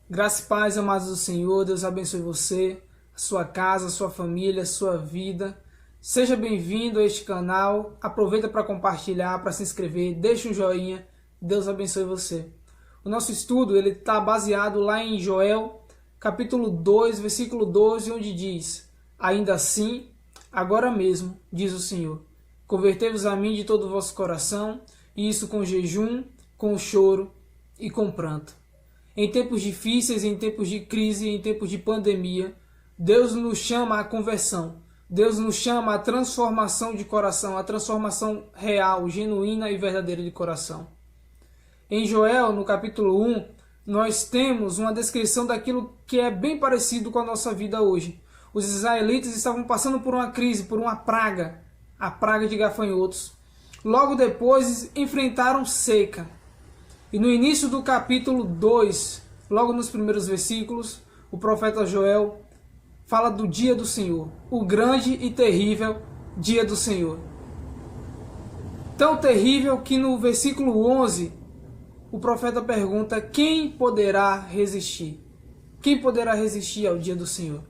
Graça e paz, amados do Senhor, Deus abençoe você, a sua casa, a sua família, a sua vida. Seja bem-vindo a este canal, aproveita para compartilhar, para se inscrever, deixa um joinha, Deus abençoe você. O nosso estudo está baseado lá em Joel, capítulo 2, versículo 12, onde diz: Ainda assim, agora mesmo, diz o Senhor, convertei-vos a mim de todo o vosso coração, e isso com jejum, com choro e com pranto. Em tempos difíceis, em tempos de crise, em tempos de pandemia, Deus nos chama à conversão. Deus nos chama à transformação de coração, à transformação real, genuína e verdadeira de coração. Em Joel, no capítulo 1, nós temos uma descrição daquilo que é bem parecido com a nossa vida hoje. Os israelitas estavam passando por uma crise, por uma praga, a praga de gafanhotos. Logo depois, enfrentaram seca. E no início do capítulo 2, logo nos primeiros versículos, o profeta Joel fala do dia do Senhor, o grande e terrível dia do Senhor. Tão terrível que no versículo 11, o profeta pergunta: quem poderá resistir? Quem poderá resistir ao dia do Senhor?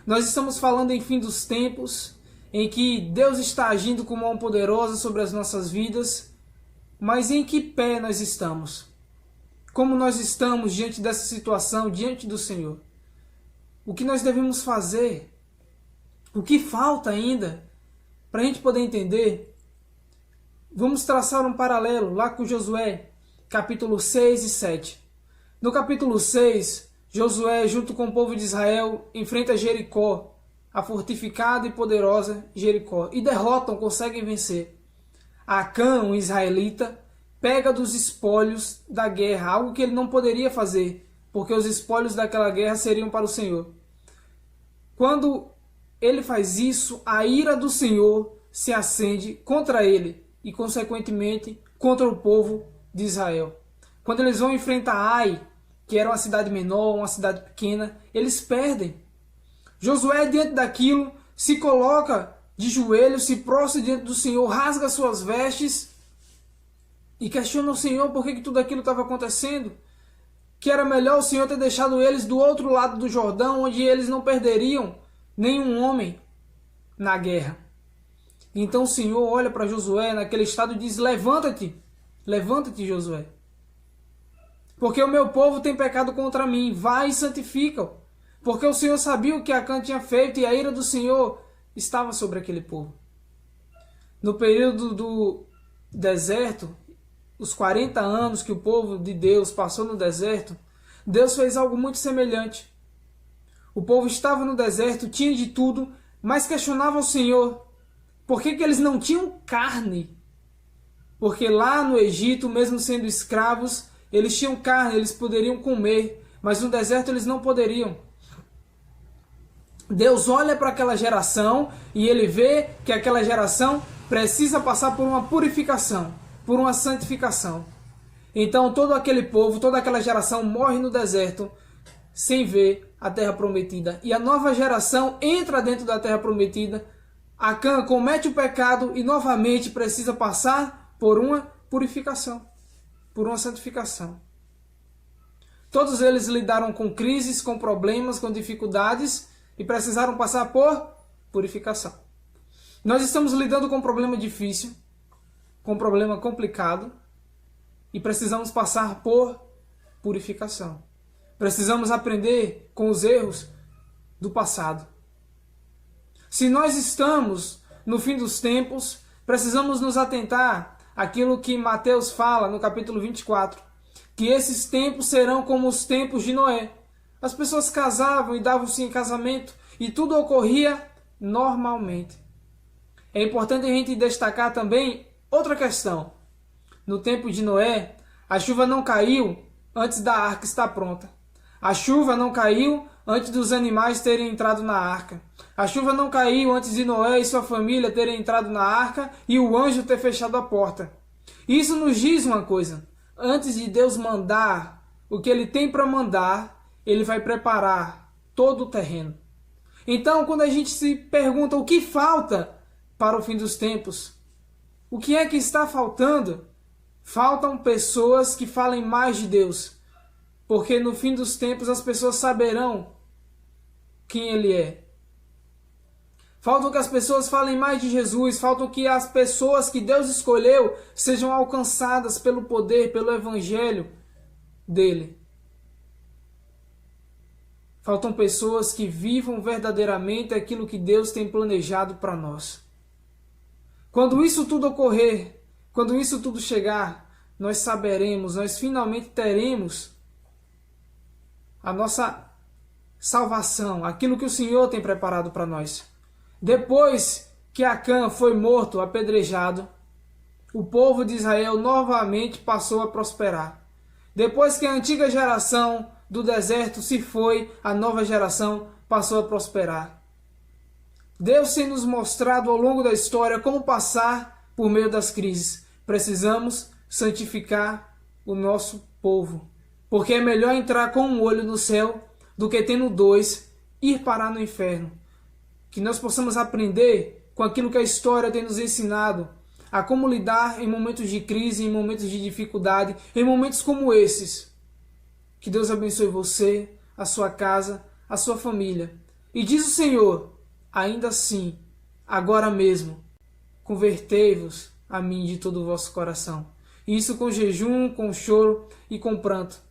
Nós estamos falando em fim dos tempos, em que Deus está agindo com mão poderosa sobre as nossas vidas. Mas em que pé nós estamos? Como nós estamos diante dessa situação, diante do Senhor? O que nós devemos fazer? O que falta ainda? Para a gente poder entender, vamos traçar um paralelo lá com Josué, capítulo 6 e 7. No capítulo 6, Josué, junto com o povo de Israel, enfrenta Jericó, a fortificada e poderosa Jericó, e derrotam, conseguem vencer. Acã, um israelita, pega dos espólios da guerra, algo que ele não poderia fazer, porque os espólios daquela guerra seriam para o Senhor. Quando ele faz isso, a ira do Senhor se acende contra ele e, consequentemente, contra o povo de Israel. Quando eles vão enfrentar Ai, que era uma cidade menor, uma cidade pequena, eles perdem. Josué, diante daquilo, se coloca de joelhos, se prostra diante do Senhor, rasga suas vestes e questiona o Senhor por que tudo aquilo estava acontecendo. Que era melhor o Senhor ter deixado eles do outro lado do Jordão, onde eles não perderiam nenhum homem na guerra. Então o Senhor olha para Josué naquele estado e diz: levanta-te, levanta-te, Josué, porque o meu povo tem pecado contra mim, vai e santifica-o. Porque o Senhor sabia o que Acã tinha feito e a ira do Senhor estava sobre aquele povo. No período do deserto, os 40 anos que o povo de Deus passou no deserto, Deus fez algo muito semelhante. O povo estava no deserto, tinha de tudo, mas questionava o Senhor por que eles não tinham carne. Porque lá no Egito, mesmo sendo escravos, eles tinham carne, eles poderiam comer, mas no deserto eles não poderiam. Deus olha para aquela geração e ele vê que aquela geração precisa passar por uma purificação, por uma santificação. Então todo aquele povo, toda aquela geração morre no deserto sem ver a terra prometida. E a nova geração entra dentro da terra prometida. Acã comete o pecado e novamente precisa passar por uma purificação, por uma santificação. Todos eles lidaram com crises, com problemas, com dificuldades e precisaram passar por purificação. Nós estamos lidando com um problema difícil, com um problema complicado, e precisamos passar por purificação. Precisamos aprender com os erros do passado. Se nós estamos no fim dos tempos, precisamos nos atentar àquilo que Mateus fala no capítulo 24, que esses tempos serão como os tempos de Noé. As pessoas casavam e davam-se em casamento e tudo ocorria normalmente. É importante a gente destacar também outra questão. No tempo de Noé, a chuva não caiu antes da arca estar pronta. A chuva não caiu antes dos animais terem entrado na arca. A chuva não caiu antes de Noé e sua família terem entrado na arca e o anjo ter fechado a porta. Isso nos diz uma coisa. Antes de Deus mandar o que ele tem para mandar, ele vai preparar todo o terreno. Então, quando a gente se pergunta o que falta para o fim dos tempos, o que é que está faltando? Faltam pessoas que falem mais de Deus. porque no fim dos tempos as pessoas saberão quem Ele é. Faltam que as pessoas falem mais de Jesus, faltam que as pessoas que Deus escolheu sejam alcançadas pelo poder, pelo evangelho dele. Faltam pessoas que vivam verdadeiramente aquilo que Deus tem planejado para nós. Quando isso tudo ocorrer, quando isso tudo chegar, nós saberemos, nós finalmente teremos a nossa salvação, aquilo que o Senhor tem preparado para nós. Depois que Acã foi morto, apedrejado, o povo de Israel novamente passou a prosperar. Depois que a antiga geração do deserto se foi, a nova geração passou a prosperar. Deus tem nos mostrado ao longo da história como passar por meio das crises. Precisamos santificar o nosso povo, porque é melhor entrar com um olho no céu do que tendo dois, ir parar no inferno. Que nós possamos aprender com aquilo que a história tem nos ensinado, a como lidar em momentos de crise, em momentos de dificuldade, em momentos como esses. Que Deus abençoe você, a sua casa, a sua família. E diz o Senhor, ainda assim, agora mesmo, convertei-vos a mim de todo o vosso coração. Isso com jejum, com choro e com pranto.